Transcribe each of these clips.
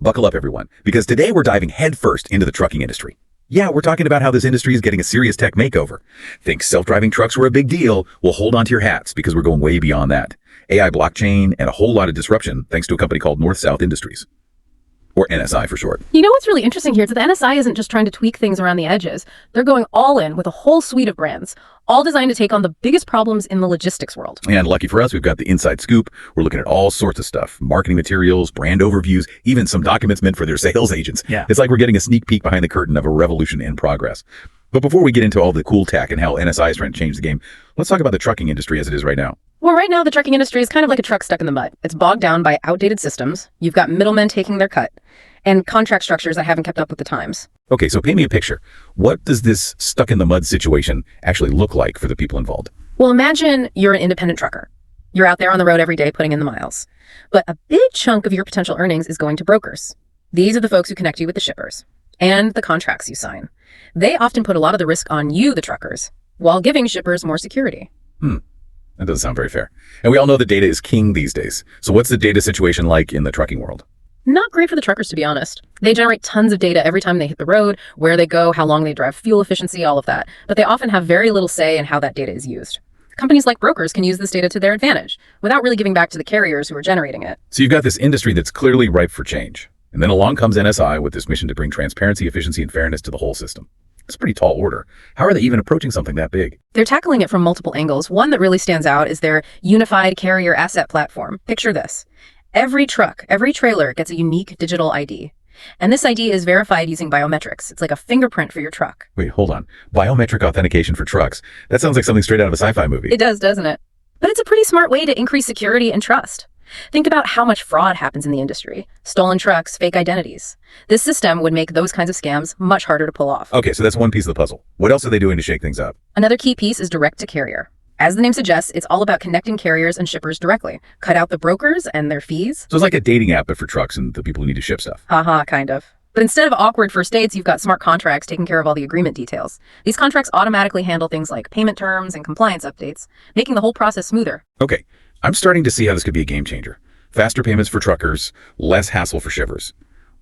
Buckle up, everyone, because today we're diving headfirst into the trucking industry. Yeah, we're talking about how this industry is getting a serious tech makeover. Think self-driving trucks were a big deal. Well, hold on to your hats because we're going way beyond that. AI, blockchain, and a whole lot of disruption thanks to a company called North-South Industries, or NSI for short. You know what's really interesting here is that the NSI isn't just trying to tweak things around the edges. They're going all in with a whole suite of brands, all designed to take on the biggest problems in the logistics world. And lucky for us, we've got the inside scoop. We're looking at all sorts of stuff, marketing materials, brand overviews, even some documents meant for their sales agents. Yeah. It's like we're getting a sneak peek behind the curtain of a revolution in progress. But before we get into all the cool tech and how NSI is trying to change the game, let's talk about the trucking industry as it is right now. Well, right now, the trucking industry is kind of like a truck stuck in the mud. It's bogged down by outdated systems. You've got middlemen taking their cut, and contract structures that haven't kept up with the times. Okay, so paint me a picture. What does this stuck in the mud situation actually look like for the people involved? Well, imagine you're an independent trucker. You're out there on the road every day putting in the miles. But a big chunk of your potential earnings is going to brokers. These are the folks who connect you with the shippers and the contracts you sign. They often put a lot of the risk on you, the truckers, while giving shippers more security. That doesn't sound very fair. And we all know that data is king these days. So what's the data situation like in the trucking world? Not great for the truckers, to be honest. They generate tons of data every time they hit the road, where they go, how long they drive, fuel efficiency, all of that. But they often have very little say in how that data is used. Companies like brokers can use this data to their advantage without really giving back to the carriers who are generating it. So you've got this industry that's clearly ripe for change. And then along comes NSI with this mission to bring transparency, efficiency, and fairness to the whole system. It's a pretty tall order. How are they even approaching something that big? They're tackling it from multiple angles. One that really stands out is their unified carrier asset platform. Picture this. Every truck, every trailer gets a unique digital ID. And this ID is verified using biometrics. It's like a fingerprint for your truck. Wait, hold on. Biometric authentication for trucks. That sounds like something straight out of a sci-fi movie. It does, doesn't it? But it's a pretty smart way to increase security and trust. Think about how much fraud happens in the industry. Stolen trucks, fake identities. This system would make those kinds of scams much harder to pull off. Okay, so that's one piece of the puzzle. What else are they doing to shake things up? Another key piece is direct to carrier. As the name suggests, it's all about connecting carriers and shippers directly. Cut out the brokers and their fees. So it's like a dating app, but for trucks and the people who need to ship stuff. Haha, kind of. But instead of awkward first dates, you've got smart contracts taking care of all the agreement details. These contracts automatically handle things like payment terms and compliance updates, making the whole process smoother. Okay, I'm starting to see how this could be a game changer. Faster payments for truckers, less hassle for shippers.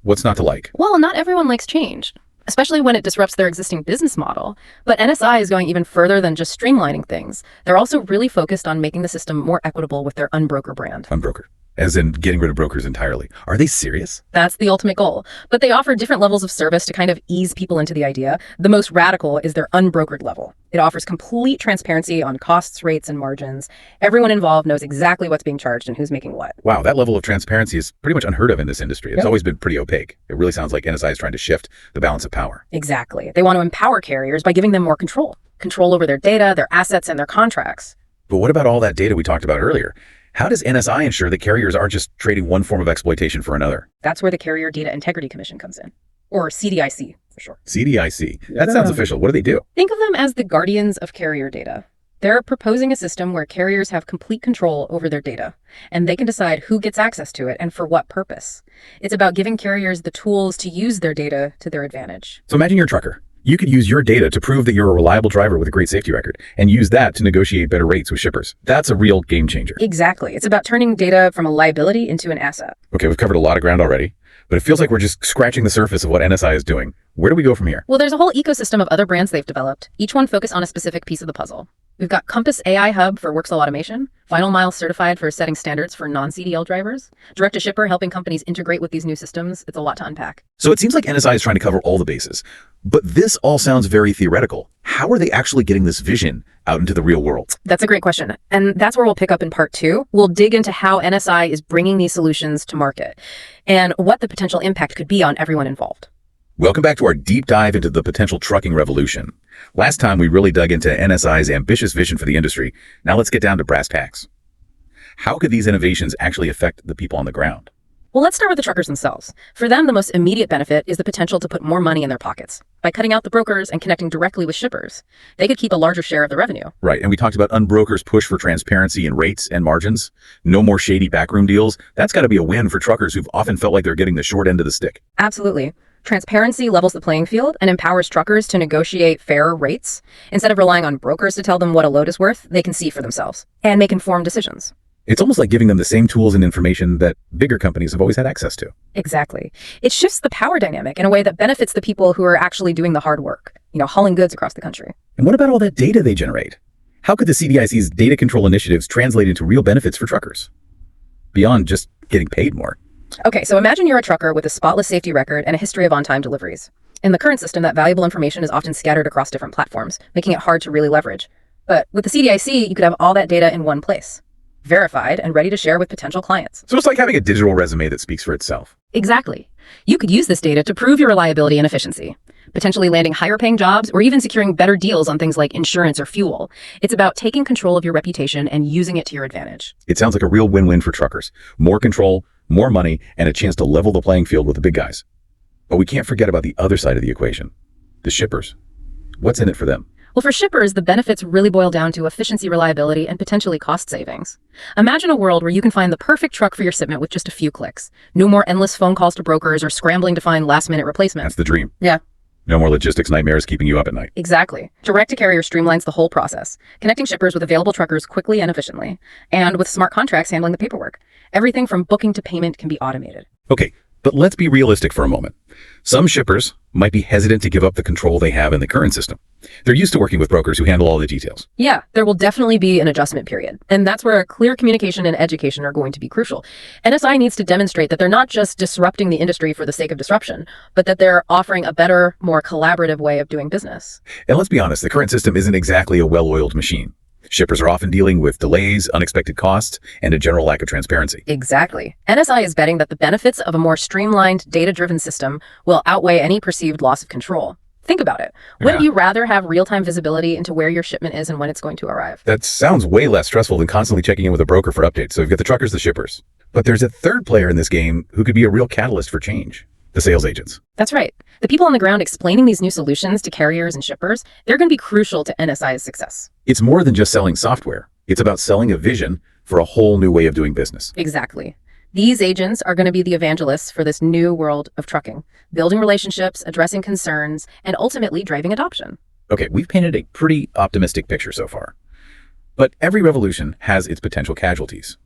What's not to like? Well, not everyone likes change, especially when it disrupts their existing business model. But NSI is going even further than just streamlining things. They're also really focused on making the system more equitable with their Unbroker brand. Unbroker. As in getting rid of brokers entirely. Are they serious? That's the ultimate goal. But they offer different levels of service to kind of ease people into the idea. The most radical is their unbrokered level. It offers complete transparency on costs, rates, and margins. Everyone involved knows exactly what's being charged and who's making what. Wow, that level of transparency is pretty much unheard of in this industry. It's always been pretty opaque. It really sounds like NSI is trying to shift the balance of power. Exactly. They want to empower carriers by giving them more control. Control over their data, their assets, and their contracts. But what about all that data we talked about earlier? How does NSI ensure that carriers aren't just trading one form of exploitation for another? That's where the Carrier Data Integrity Commission comes in. Or CDIC, for short. CDIC. That sounds official. What do they do? Think of them as the guardians of carrier data. They're proposing a system where carriers have complete control over their data, and they can decide who gets access to it and for what purpose. It's about giving carriers the tools to use their data to their advantage. So imagine you're a trucker. You could use your data to prove that you're a reliable driver with a great safety record and use that to negotiate better rates with shippers. That's a real game changer. Exactly. It's about turning data from a liability into an asset. Okay, we've covered a lot of ground already, but it feels like we're just scratching the surface of what NSI is doing. Where do we go from here? Well, there's a whole ecosystem of other brands they've developed, each one focused on a specific piece of the puzzle. We've got Compass AI Hub for workflow automation, Final Mile certified for setting standards for non-CDL drivers, direct to shipper helping companies integrate with these new systems. It's a lot to unpack. So it seems like NSI is trying to cover all the bases, but this all sounds very theoretical. How are they actually getting this vision out into the real world? That's a great question. And that's where we'll pick up in part 2. We'll dig into how NSI is bringing these solutions to market and what the potential impact could be on everyone involved. Welcome back to our deep dive into the potential trucking revolution. Last time we really dug into NSI's ambitious vision for the industry. Now let's get down to brass tacks. How could these innovations actually affect the people on the ground? Well, let's start with the truckers themselves. For them, the most immediate benefit is the potential to put more money in their pockets. By cutting out the brokers and connecting directly with shippers, they could keep a larger share of the revenue. Right, and we talked about Unbroker's push for transparency in rates and margins. No more shady backroom deals. That's got to be a win for truckers who've often felt like they're getting the short end of the stick. Absolutely. Transparency levels the playing field and empowers truckers to negotiate fairer rates. Instead of relying on brokers to tell them what a load is worth, they can see for themselves and make informed decisions. It's almost like giving them the same tools and information that bigger companies have always had access to. Exactly. It shifts the power dynamic in a way that benefits the people who are actually doing the hard work, hauling goods across the country. And what about all that data they generate? How could the CDIC's data control initiatives translate into real benefits for truckers? Beyond just getting paid more. Okay, so imagine you're a trucker with a spotless safety record and a history of on-time deliveries. In the current system, that valuable information is often scattered across different platforms, making it hard to really leverage. But with the CDIC, you could have all that data in one place, verified and ready to share with potential clients. So it's like having a digital resume that speaks for itself. Exactly. You could use this data to prove your reliability and efficiency, potentially landing higher paying jobs or even securing better deals on things like insurance or fuel. It's about taking control of your reputation and using it to your advantage. It sounds like a real win-win for truckers. More control, more money, and a chance to level the playing field with the big guys. But we can't forget about the other side of the equation, the shippers. What's in it for them? Well, for shippers, the benefits really boil down to efficiency, reliability, and potentially cost savings. Imagine a world where you can find the perfect truck for your shipment with just a few clicks. No more endless phone calls to brokers or scrambling to find last-minute replacements. That's the dream. Yeah. No more logistics nightmares keeping you up at night. Exactly. Direct-to-carrier streamlines the whole process, connecting shippers with available truckers quickly and efficiently, and with smart contracts handling the paperwork. Everything from booking to payment can be automated. Okay, but let's be realistic for a moment. Some shippers might be hesitant to give up the control they have in the current system. They're used to working with brokers who handle all the details. Yeah, there will definitely be an adjustment period. And that's where clear communication and education are going to be crucial. NSI needs to demonstrate that they're not just disrupting the industry for the sake of disruption, but that they're offering a better, more collaborative way of doing business. And let's be honest, the current system isn't exactly a well-oiled machine. Shippers are often dealing with delays, unexpected costs, and a general lack of transparency. Exactly. NSI is betting that the benefits of a more streamlined, data-driven system will outweigh any perceived loss of control. Think about it. Wouldn't you rather have real-time visibility into where your shipment is and when it's going to arrive? That sounds way less stressful than constantly checking in with a broker for updates. So we've got the truckers, the shippers. But there's a third player in this game who could be a real catalyst for change. The sales agents. That's right. The people on the ground explaining these new solutions to carriers and shippers, they're going to be crucial to NSI's success. It's more than just selling software. It's about selling a vision for a whole new way of doing business. Exactly. These agents are going to be the evangelists for this new world of trucking, building relationships, addressing concerns, and ultimately driving adoption. Okay, we've painted a pretty optimistic picture so far. But every revolution has its potential casualties.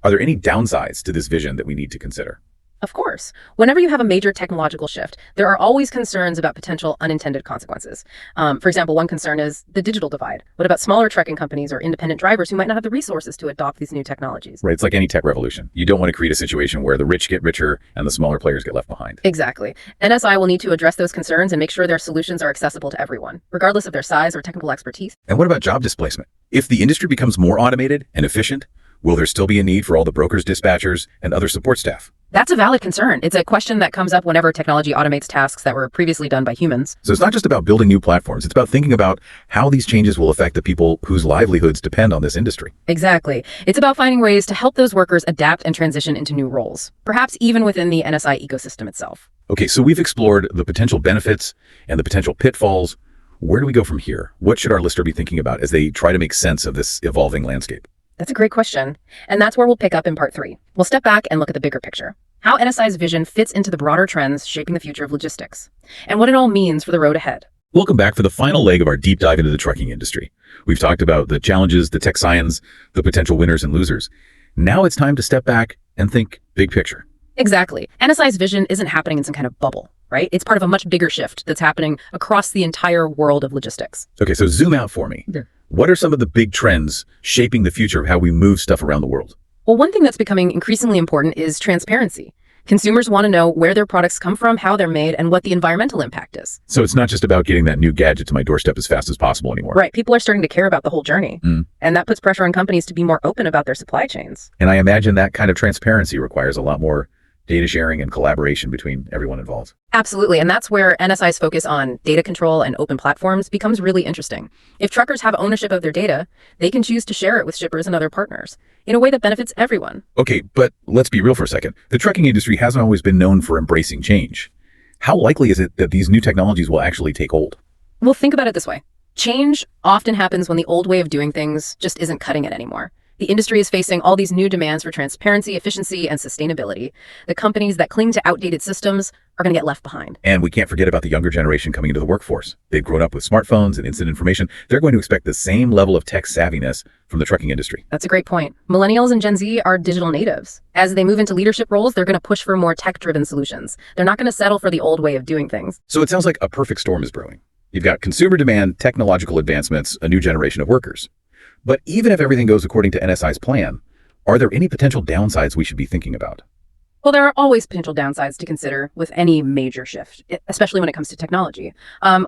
Are there any downsides to this vision that we need to consider? Of course. Whenever you have a major technological shift, there are always concerns about potential unintended consequences. For example, one concern is the digital divide. What about smaller trucking companies or independent drivers who might not have the resources to adopt these new technologies? Right, it's like any tech revolution. You don't want to create a situation where the rich get richer and the smaller players get left behind. Exactly. NSI will need to address those concerns and make sure their solutions are accessible to everyone, regardless of their size or technical expertise. And what about job displacement? If the industry becomes more automated and efficient, will there still be a need for all the brokers, dispatchers, and other support staff? That's a valid concern. It's a question that comes up whenever technology automates tasks that were previously done by humans. So it's not just about building new platforms. It's about thinking about how these changes will affect the people whose livelihoods depend on this industry. Exactly. It's about finding ways to help those workers adapt and transition into new roles, perhaps even within the NSI ecosystem itself. Okay, so we've explored the potential benefits and the potential pitfalls. Where do we go from here? What should our listener be thinking about as they try to make sense of this evolving landscape? That's a great question. And that's where we'll pick up in part 3. We'll step back and look at the bigger picture. How NSI's vision fits into the broader trends shaping the future of logistics, and what it all means for the road ahead. Welcome back for the final leg of our deep dive into the trucking industry. We've talked about the challenges, the tech science, the potential winners and losers. Now it's time to step back and think big picture. Exactly. NSI's vision isn't happening in some kind of bubble, right? It's part of a much bigger shift that's happening across the entire world of logistics. Okay, so zoom out for me. Yeah. What are some of the big trends shaping the future of how we move stuff around the world? Well, one thing that's becoming increasingly important is transparency. Consumers want to know where their products come from, how they're made, and what the environmental impact is. So it's not just about getting that new gadget to my doorstep as fast as possible anymore. Right. People are starting to care about the whole journey. And that puts pressure on companies to be more open about their supply chains. And I imagine that kind of transparency requires a lot more data sharing and collaboration between everyone involved. Absolutely. And that's where NSI's focus on data control and open platforms becomes really interesting. If truckers have ownership of their data, they can choose to share it with shippers and other partners in a way that benefits everyone. Okay, but let's be real for a second. The trucking industry hasn't always been known for embracing change. How likely is it that these new technologies will actually take hold? Well, think about it this way. Change often happens when the old way of doing things just isn't cutting it anymore. The industry is facing all these new demands for transparency, efficiency, and sustainability. The companies that cling to outdated systems are going to get left behind. And we can't forget about the younger generation coming into the workforce. They've grown up with smartphones and instant information. They're going to expect the same level of tech savviness from the trucking industry. That's a great point. Millennials and Gen Z are digital natives. As they move into leadership roles, they're going to push for more tech-driven solutions. They're not going to settle for the old way of doing things. So it sounds like a perfect storm is brewing. You've got consumer demand, technological advancements, a new generation of workers. But even if everything goes according to NSI's plan, are there any potential downsides we should be thinking about? Well, there are always potential downsides to consider with any major shift, especially when it comes to technology.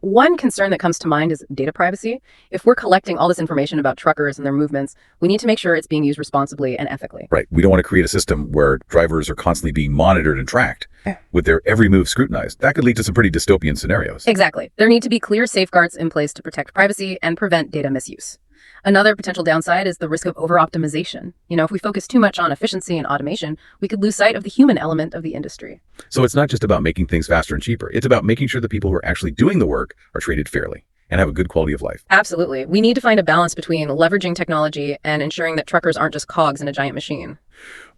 One concern that comes to mind is data privacy. If we're collecting all this information about truckers and their movements, we need to make sure it's being used responsibly and ethically. Right. We don't want to create a system where drivers are constantly being monitored and tracked with their every move scrutinized. That could lead to some pretty dystopian scenarios. Exactly. There need to be clear safeguards in place to protect privacy and prevent data misuse. Another potential downside is the risk of over-optimization. If we focus too much on efficiency and automation, we could lose sight of the human element of the industry. So it's not just about making things faster and cheaper. It's about making sure the people who are actually doing the work are treated fairly and have a good quality of life. Absolutely. We need to find a balance between leveraging technology and ensuring that truckers aren't just cogs in a giant machine.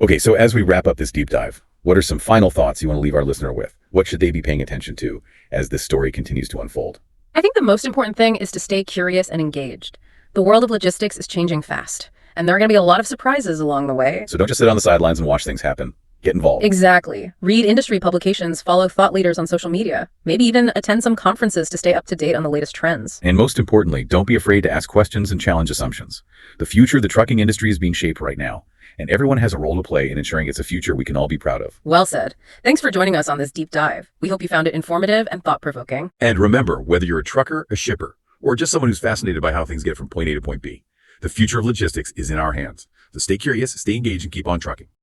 Okay, so as we wrap up this deep dive, what are some final thoughts you want to leave our listener with? What should they be paying attention to as this story continues to unfold? I think the most important thing is to stay curious and engaged. The world of logistics is changing fast, and there are going to be a lot of surprises along the way. So don't just sit on the sidelines and watch things happen. Get involved. Exactly. Read industry publications, follow thought leaders on social media, maybe even attend some conferences to stay up to date on the latest trends. And most importantly, don't be afraid to ask questions and challenge assumptions. The future of the trucking industry is being shaped right now, and everyone has a role to play in ensuring it's a future we can all be proud of. Well said. Thanks for joining us on this deep dive. We hope you found it informative and thought-provoking. And remember, whether you're a trucker, a shipper, or just someone who's fascinated by how things get from point A to point B, the future of logistics is in our hands. So stay curious, stay engaged, and keep on trucking.